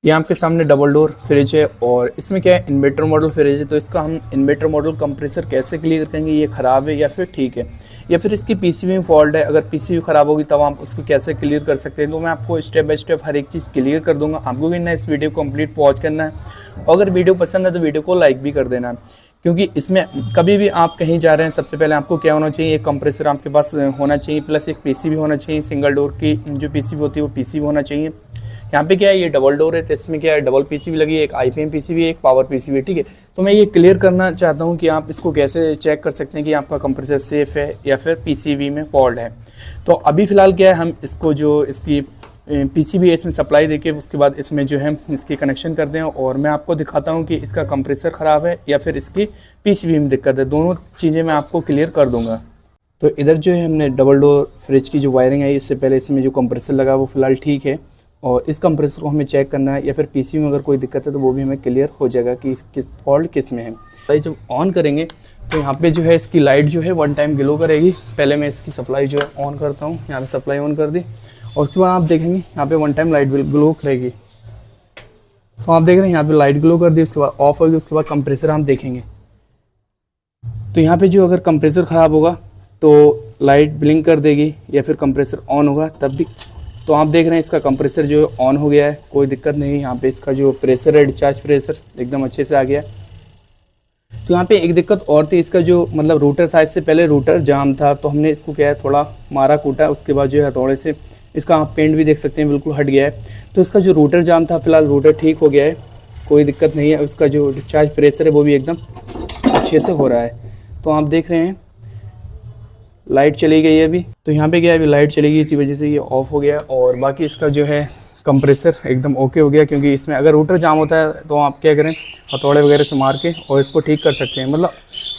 ये आपके सामने डबल डोर फ्रिज है और इसमें क्या है, इन्वर्टर मॉडल फ्रिज है। तो इसका हम इन्वर्टर मॉडल कंप्रेसर कैसे क्लियर करेंगे, ये ख़राब है या फिर ठीक है, या फिर इसकी पीसीबी में फॉल्ट है। अगर पीसीबी ख़राब होगी तब आप उसको कैसे क्लियर कर सकते हैं, तो मैं आपको स्टेप बाय स्टेप हर एक चीज़ क्लियर कर दूंगा। आपको भी ना इस वीडियो को कंप्लीट वॉच करना है, और अगर वीडियो पसंद है तो वीडियो को लाइक भी कर देना, क्योंकि इसमें कभी भी आप कहीं जा रहे हैं सबसे पहले आपको क्या होना चाहिए, एक कंप्रेसर आपके पास होना चाहिए, प्लस एक पीसीबी होना चाहिए। सिंगल डोर की जो पीसीबी होती है वो पीसीबी होना चाहिए। यहाँ पे क्या है, ये डबल डोर है तो इसमें क्या है, डबल पीसीबी लगी है, एक आईपीएम पीसीबी है, एक पावर पीसीबी, ठीक है। तो मैं ये क्लियर करना चाहता हूँ कि आप इसको कैसे चेक कर सकते हैं कि आपका कंप्रेसर सेफ है या फिर पीसीबी में फॉल्ट है। तो अभी फ़िलहाल क्या है, हम इसको जो इसकी पीसीबी है इसमें सप्लाई देके उसके बाद इसमें जो है इसकी कनेक्शन करते हैं, और मैं आपको दिखाता हूँ कि इसका कंप्रेसर ख़राब है या फिर इसकी पीसीबी में दिक्कत है। दोनों चीज़ें मैं आपको क्लियर कर दूँगा। तो इधर जो है हमने डबल डोर फ्रिज की जो वायरिंग है, इससे पहले इसमें जो कंप्रेसर लगा वो फ़िलहाल ठीक है, और इस कंप्रेसर को हमें चेक करना है, या फिर पीसीबी में अगर कोई दिक्कत है तो वो भी हमें क्लियर हो जाएगा कि किस फॉल्ट किस में है। तो जब ऑन करेंगे तो यहाँ पे जो है इसकी लाइट जो है वन टाइम ग्लो करेगी। पहले मैं इसकी सप्लाई जो है ऑन करता हूँ, यहाँ पे सप्लाई ऑन कर दी, और उसके बाद आप देखेंगे यहाँ पे वन टाइम लाइट ग्लो करेगी। तो आप देख रहे हैं यहाँ पे लाइट ग्लो कर दी, उसके बाद ऑफ होगी, उसके बाद कंप्रेसर हम देखेंगे। तो यहाँ पे जो अगर कंप्रेसर ख़राब होगा तो लाइट ब्लिंक कर देगी, या फिर कंप्रेसर ऑन होगा तब भी। तो आप देख रहे हैं इसका कंप्रेसर जो है ऑन हो गया है, कोई दिक्कत नहीं है। यहाँ पे इसका जो प्रेशर है, डिस्चार्ज प्रेशर एकदम अच्छे से आ गया। तो यहाँ पे एक दिक्कत और थी, इसका जो मतलब रूटर था, इससे पहले रूटर जाम था, तो हमने इसको क्या है थोड़ा मारा कूटा, उसके बाद जो है हथौड़े से इसका आप पेंट भी देख सकते हैं बिल्कुल हट गया है। तो इसका जो रूटर जाम था, फिलहाल रूटर ठीक हो गया है, कोई दिक्कत नहीं है। उसका जो डिस्चार्ज प्रेशर है वो भी एकदम अच्छे से हो रहा है। तो आप देख रहे हैं लाइट चली गई है अभी, तो यहाँ पे क्या है अभी लाइट चली गई, इसी वजह से ये ऑफ हो गया। और बाकी इसका जो है कंप्रेसर एकदम ओके हो गया, क्योंकि इसमें अगर रूटर जाम होता है तो आप क्या करें, हथौड़े वगैरह से मार के और इसको ठीक कर सकते हैं। मतलब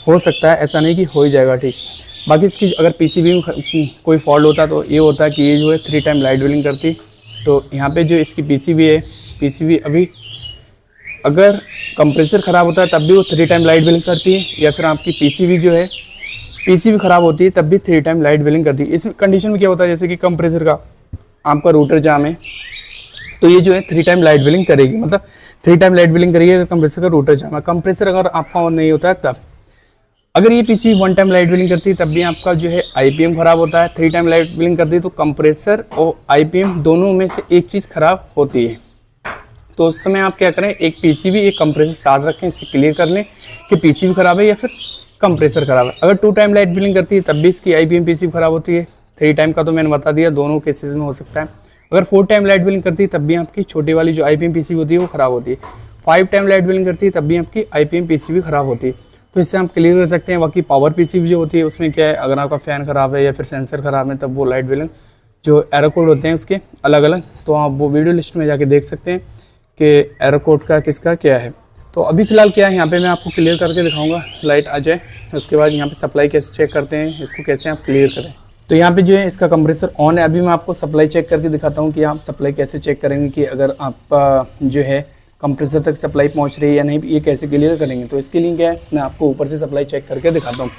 हो सकता है, ऐसा नहीं कि हो ही जाएगा ठीक। बाकी इसकी अगर पीसीबी में कोई फॉल्ट होता तो ये होता है कि ये जो है 3 टाइम लाइट बिलिंग करती। तो यहाँ पे जो इसकी पीसीबी है, पीसीबी अभी अगर कंप्रेसर ख़राब होता है तब भी वो 3 टाइम लाइट बिलिंग करती है, या फिर आपकी पीसीबी जो है पीसीबी ख़राब होती है तब भी 3 टाइम लाइट बिलिंग करती है। इस कंडीशन में क्या होता है, जैसे कि कंप्रेसर का आपका रूटर जाम है तो ये जो है 3 टाइम लाइट बिलिंग करेगी, मतलब 3 टाइम लाइट बिलिंग करेगी अगर कंप्रेसर का रूटर जाम है। कंप्रेसर अगर आपका ऑन नहीं होता है तब। अगर ये पीसीबी 1 टाइम लाइट बिलिंग करती है तब भी आपका जो है आईपीएम ख़राब होता है। 3 टाइम लाइट बिलिंग करती है तो कंप्रेसर और आईपीएम दोनों में से एक चीज़ ख़राब होती है। तो उस समय आप क्या करें, एक पीसीबी एक कंप्रेसर साथ रखें, इससे क्लियर कर लें कि पीसीबी ख़राब है या फिर कंप्रेसर ख़राब है। अगर 2 टाइम लाइट बिलिंग करती है तब भी इसकी आईपीएम पीसीबी ख़राब होती है। 3 टाइम का तो मैंने बता दिया, दोनों केसेस में हो सकता है। अगर 4 टाइम लाइट बिलिंग करती है तब भी आपकी छोटी वाली जो आईपीएम पीसीबी होती है वो ख़राब होती है। 5 टाइम लाइट बिलिंग करती है तब भी आपकी आईपीएम पीसीबी ख़राब होती है। तो इससे आप क्लियर कर सकते हैं। बाकी पावर पीसीबी जो होती है उसमें क्या है, अगर आपका फ़ैन ख़राब है या फिर सेंसर ख़राब है तब वो लाइट बिलिंग जो एरर कोड होते हैं उसके अलग अलग, तो आप वो वीडियो लिस्ट में जाके देख सकते हैं कि एरर कोड का किसका क्या है। तो अभी फ़िलहाल क्या है, यहाँ पे मैं आपको क्लियर करके दिखाऊंगा, लाइट आ जाए उसके बाद यहाँ पे सप्लाई कैसे चेक करते हैं, इसको कैसे आप क्लियर करें। तो यहाँ पे जो है इसका कंप्रेसर ऑन है। अभी मैं आपको सप्लाई चेक करके दिखाता हूँ कि आप सप्लाई कैसे चेक करेंगे कि अगर आपका जो है कंप्रेसर तक सप्लाई पहुँच रही है या नहीं, ये कैसे क्लियर करेंगे। तो इसके लिए क्या है, मैं आपको ऊपर से सप्लाई चेक करके दिखाता हूँ।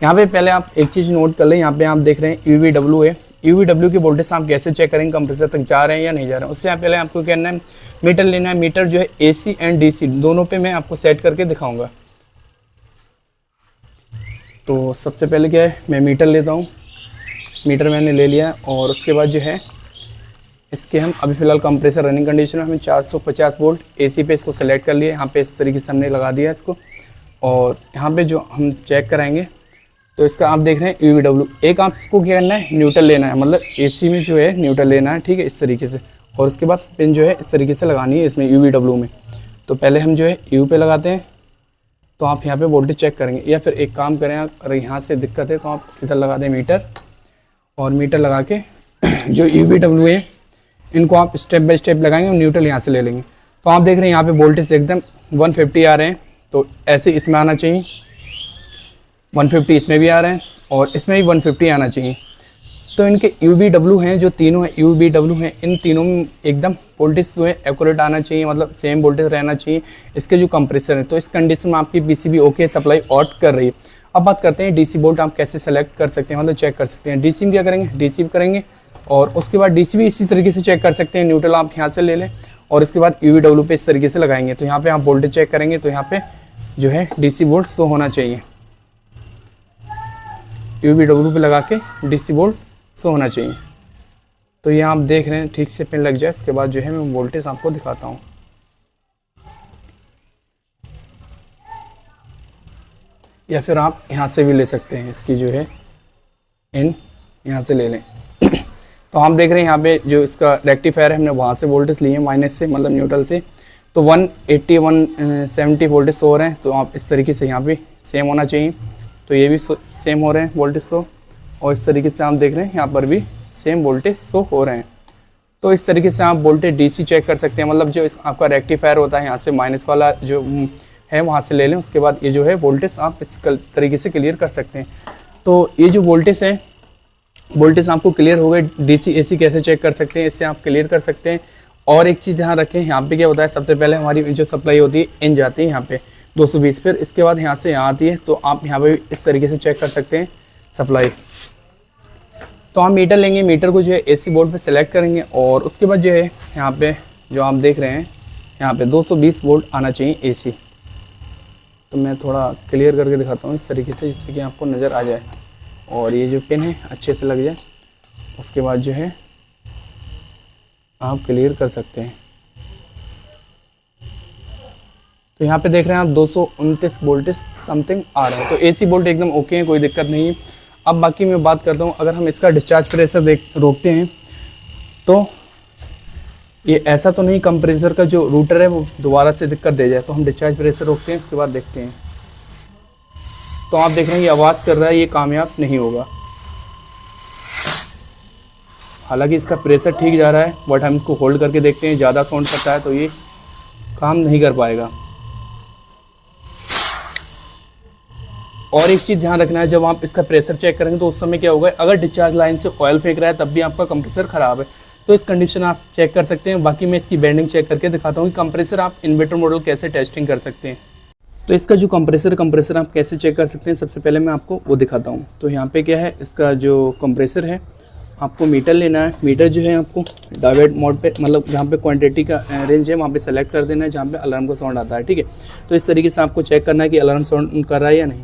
यहाँ पे पहले आप एक चीज़ नोट कर लें, यहाँ पे आप देख रहे हैं UVW है। UVW की वोल्टेज आप कैसे चेक करेंगे कंप्रेसर तक जा रहे हैं या नहीं जा रहे हैं। उससे पहले आपको क्या करना है, मीटर लेना है। मीटर जो है AC एंड DC दोनों पे मैं आपको सेट करके दिखाऊंगा। तो सबसे पहले क्या है, मैं मीटर लेता हूँ। मीटर मैंने ले लिया, और उसके बाद जो है इसके हम अभी फ़िलहाल कंप्रेसर रनिंग कंडीशन में हमें 450 वोल्ट AC पे इसको सेलेक्ट कर लिया। यहाँ पे इस तरीके से हमने लगा दिया इसको, और यहाँ पे जो हम चेक कराएंगे तो इसका आप देख रहे हैं UVW। एक आप इसको क्या करना है, न्यूट्रल लेना है, मतलब AC में जो है न्यूट्रल लेना है, ठीक है, इस तरीके से। और उसके बाद पिन जो है इस तरीके से लगानी है इसमें UVW में। तो पहले हम जो है U पे लगाते हैं, तो आप यहाँ पे वोल्टेज चेक करेंगे। या फिर एक काम करें, अगर यहाँ से दिक्कत है तो आप इधर लगा दें मीटर, और मीटर लगा के जो UVW है इनको आप स्टेप बाय स्टेप लगाएंगे और न्यूट्रल यहाँ से ले लेंगे। तो आप देख रहे हैं यहाँ पे वोल्टेज एकदम 150 आ रहे हैं, तो ऐसे इसमें आना चाहिए। 150 इसमें भी आ रहे हैं और इसमें भी 150 आना चाहिए। तो इनके UVW हैं जो तीनों हैं, UVW हैं, इन तीनों में एकदम वोल्टेज जो है एक्यूरेट आना चाहिए, मतलब सेम वोल्टेज रहना चाहिए इसके जो कंप्रेसर है। तो इस कंडीशन में आपकी पीसीबी ओके सप्लाई आउट कर रही है। अब बात करते हैं DC बोल्ट आप कैसे सेलेक्ट कर सकते हैं, मतलब चेक कर सकते हैं। DC में क्या करेंगे, DC करेंगे, और उसके बाद DC भी इसी तरीके से चेक कर सकते हैं। न्यूट्रल आप यहाँ से ले लें, और इसके बाद UVW पे इस तरीके से लगाएंगे। तो यहाँ पे आप वोल्टेज चेक करेंगे तो यहाँ पे जो है DC वोल्ट शो होना चाहिए, UVW पे लगा के DC वोल्ट शो होना चाहिए। तो ये आप देख रहे हैं ठीक से पिन लग जाए, इसके बाद जो है मैं वोल्टेज आपको दिखाता हूँ। या फिर आप यहाँ से भी ले सकते हैं, इसकी जो है इन यहाँ से ले लें। तो हम देख रहे हैं यहाँ पे जो इसका रेक्टिफायर है हमने वहाँ से वोल्टेज लिए हैं, माइनस से मतलब न्यूट्रल से। तो 180 170 वोल्टेज शो हो रहे हैं। तो आप इस तरीके से यहाँ भी सेम होना चाहिए। तो ये भी सेम हो रहे हैं वोल्टेज शो, और इस तरीके से आप देख रहे हैं यहाँ पर भी सेम वोल्टेज शो हो रहे हैं। तो इस तरीके से आप वोल्टेज DC चेक कर सकते हैं, मतलब जो आपका रेक्टिफायर होता है यहाँ से माइनस वाला जो है वहाँ से ले लें, उसके बाद ये जो है वोल्टेज आप इस तरीके से क्लियर कर सकते हैं। तो ये जो वोल्टेज है, वोल्टेज आपको क्लियर हो गए। DC AC कैसे चेक कर सकते हैं, इससे आप क्लियर कर सकते हैं। और एक चीज़ ध्यान रखें, यहाँ पे क्या होता है, सबसे पहले हमारी जो सप्लाई होती है इन जाती है यहाँ पे 220, फिर इसके बाद यहाँ से यहाँ आती है। तो आप यहाँ पे इस तरीके से चेक कर सकते हैं सप्लाई। तो हम मीटर लेंगे, मीटर को जो है AC बोर्ड पे सेलेक्ट करेंगे, और उसके बाद जो है यहाँ पे जो आप देख रहे हैं यहाँ पे 220 वोल्ट आना चाहिए AC। तो मैं थोड़ा क्लियर करके दिखाता हूँ इस तरीके से, जिससे कि आपको नज़र आ जाए और ये जो पिन है अच्छे से लग जाए। उसके बाद जो है आप क्लियर कर सकते हैं। तो यहाँ पे देख रहे हैं आप 229 वोल्टेज समथिंग आ रहा है। तो AC वोल्ट एकदम ओके है, कोई दिक्कत नहीं है। अब बाकी मैं बात करता हूँ, अगर हम इसका डिस्चार्ज प्रेशर रोकते हैं तो ये ऐसा तो नहीं कंप्रेसर का जो रूटर है वो दोबारा से दिक्कत दे जाए। तो हम डिस्चार्ज प्रेशर रोकते हैं, उसके बाद देखते हैं। तो आप देख रहे हैं ये आवाज़ कर रहा है, ये कामयाब नहीं होगा। हालांकि इसका प्रेशर ठीक जा रहा है, बट हम इसको होल्ड करके देखते हैं। ज़्यादा साउंड करता है तो ये काम नहीं कर पाएगा। और एक चीज़ ध्यान रखना है, जब आप इसका प्रेशर चेक करेंगे तो उस समय क्या होगा, अगर डिस्चार्ज लाइन से ऑयल फेंक रहा है तब भी आपका कंप्रेसर ख़राब है। तो इस कंडीशन आप चेक कर सकते हैं। बाकी मैं इसकी बेंडिंग चेक करके दिखाता हूँ कि कंप्रेसर आप इन्वर्टर मॉडल कैसे टेस्टिंग कर सकते हैं। तो इसका जो कंप्रेसर आप कैसे चेक कर सकते हैं, सबसे पहले मैं आपको वो दिखाता हूँ। तो यहाँ पे क्या है, इसका जो कंप्रेसर है आपको मीटर लेना है। मीटर जो है आपको डाइवर्ट मोड पे, मतलब जहाँ पे क्वांटिटी का रेंज है वहाँ पे सेलेक्ट कर देना है, जहाँ पे अलार्म का साउंड आता है। ठीक है, तो इस तरीके से आपको चेक करना है कि अलार्म साउंड कर रहा है या नहीं।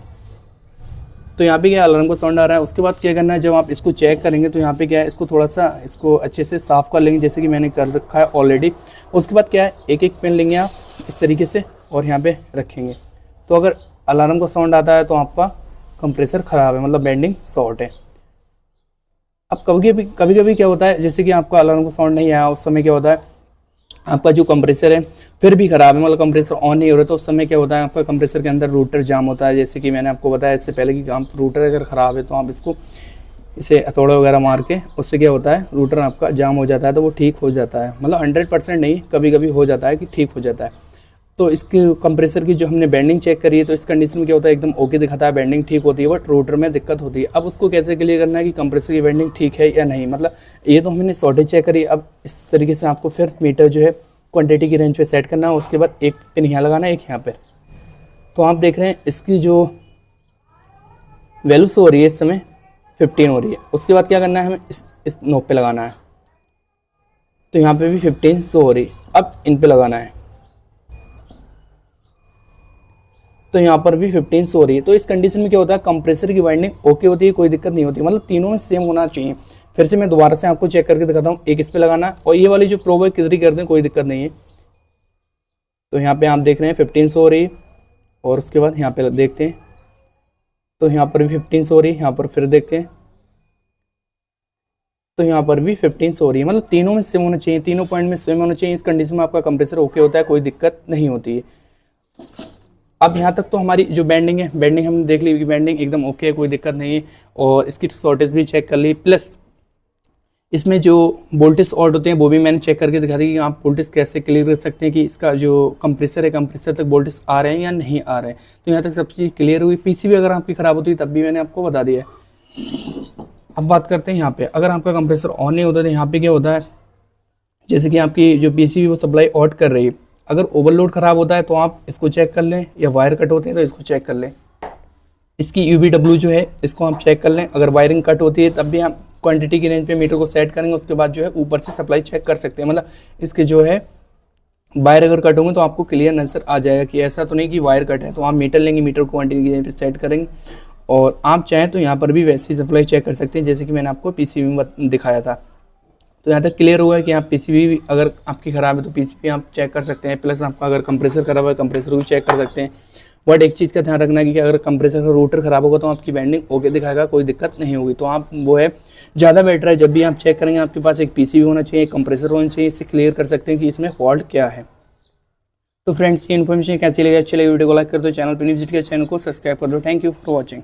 तो यहाँ पे क्या अलार्म का साउंड आ रहा है। उसके बाद क्या करना है, जब आप इसको चेक करेंगे तो यहाँ पे क्या है, इसको थोड़ा सा इसको अच्छे से साफ़ कर लेंगे, जैसे कि मैंने कर रखा है ऑलरेडी। उसके बाद क्या है, एक एक पेन लेंगे आप इस तरीके से और यहाँ पे रखेंगे। तो अगर अलार्म का साउंड आता है तो आपका कंप्रेसर ख़राब है, मतलब बेंडिंग शॉर्ट है। अब कभी कभी क्या होता है, जैसे कि आपका अलार्म का साउंड नहीं आया, उस समय क्या होता है, आपका जो कंप्रेसर है फिर भी ख़राब है, मतलब कंप्रेसर ऑन नहीं हो रहा। तो उस समय क्या होता है, आपका कंप्रेसर के अंदर रूटर जाम होता है। जैसे कि मैंने आपको बताया इससे पहले कि आप रूटर अगर ख़राब है तो आप इसको इसे हथौड़ा वगैरह मार के, उससे क्या होता है, रूटर आपका जाम हो जाता है तो वो ठीक हो जाता है। मतलब 100% नहीं, कभी कभी हो जाता है कि ठीक हो जाता है। तो इसकी कंप्रेसर की जो हमने बेंडिंग चेक करी है, तो इस कंडीशन में क्या होता है, एकदम ओके दिखाता है, बेंडिंग ठीक होती है, बट रोटर में दिक्कत होती है। अब उसको कैसे क्लियर करना है कि कंप्रेसर की बेंडिंग ठीक है या नहीं। मतलब ये तो हमने शॉर्टेज चेक करी। अब इस तरीके से आपको फिर मीटर जो है क्वांटिटी की रेंज पे सेट करना है। उसके बाद एक पिन यहाँ लगाना है, एक यहाँ पे। तो आप देख रहे हैं इसकी जो वैल्यू हो रही है इस समय 15 हो रही है। उसके बाद क्या करना है, हमें इस नोब पे लगाना है। तो यहाँ पे भी 15 शो हो रही है। अब इन पे लगाना है, तो यहाँ पर भी 15 शो हो रही है। तो इस कंडीशन में क्या होता है, कंप्रेसर की वाइंडिंग ओके होती है, कोई दिक्कत नहीं होती। मतलब तीनों में सेम होना चाहिए। फिर से मैं दोबारा से आपको चेक करके दिखाता हूँ। एक इस पे लगाना है और ये वाली जो प्रोब है किधर कर दें, कोई दिक्कत नहीं है। तो यहाँ पे आप देख रहे हैं 15 शो हो रही है, और उसके बाद यहाँ पे देखते हैं तो यहाँ पर भी 15 शो हो रही है। यहाँ पर फिर देखते हैं तो यहाँ पर भी 15 शो हो रही है। मतलब तीनों में सेम होना चाहिए, तीनों पॉइंट में सेम होना चाहिए। इस कंडीशन में आपका कंप्रेसर ओके होता है, कोई दिक्कत नहीं होती है। अब यहाँ तक तो हमारी जो बेंडिंग है, बेंडिंग हमने देख ली कि बेंडिंग एकदम ओके है, कोई दिक्कत नहीं है। और इसकी शॉर्टेज भी चेक कर ली, प्लस इसमें जो वोल्टेज ऑड होते हैं वो भी मैंने चेक करके दिखा दी कि आप वोल्टेज कैसे क्लियर कर सकते हैं कि इसका जो कंप्रेसर है, कंप्रेसर तक वोल्टेज आ रहे हैं या नहीं आ रहे हैं। तो यहाँ तक सब चीज़ क्लियर हुई। पीसीबी अगर आपकी ख़राब होती है तब भी मैंने आपको बता दिया है। अब बात करते हैं यहाँ पे, अगर आपका कंप्रेसर ऑन नहीं होता तो यहाँ पे क्या होता है, जैसे कि आपकी जो पीसीबी वो सप्लाई ऑड कर रही है, अगर ओवरलोड ख़राब होता है तो आप इसको चेक कर लें, या वायर कट होते हैं तो इसको चेक कर लें। इसकी UVW जो है इसको आप चेक कर लें। अगर वायरिंग कट होती है तब भी हम क्वांटिटी की रेंज पे मीटर को सेट करेंगे, उसके बाद जो है ऊपर से सप्लाई चेक कर सकते हैं। मतलब इसके जो है वायर अगर कट होंगे तो आपको क्लियर नज़र आ जाएगा कि ऐसा तो नहीं कि वायर कट है। तो आप मीटर लेंगे, मीटर को कंटिन्यू पे सेट करेंगे और आप चाहें तो यहाँ पर भी वैसी सप्लाई चेक कर सकते हैं जैसे कि मैंने आपको पीसीबी में दिखाया था। तो यहाँ तक क्लियर हुआ है कि आप पीसीबी अगर आपकी ख़राब है तो पीसीबी आप चेक कर सकते हैं, प्लस आपका अगर कंप्रेसर ख़राब है कंप्रेसर को भी चेक कर सकते हैं। बट एक चीज़ का ध्यान रखना है कि अगर कंप्रेसर का रोटर ख़राब होगा तो आपकी वेल्डिंग ओके दिखाएगा, कोई दिक्कत नहीं होगी। तो आप वो है ज़्यादा बेटर है जब भी आप चेक करेंगे आपके पास एक पीसीबी होना चाहिए, एक कंप्रेसर होना चाहिए, इससे क्लियर कर सकते हैं कि इसमें फॉल्ट क्या है। तो फ्रेंड्स ये इन्फॉर्मेशन कैसी लगी, अच्छी लगी वीडियो को लाइक कर दो, चैनल पर नहीं विजिट किया चैनल को सब्सक्राइब कर दो। Thank you for watching.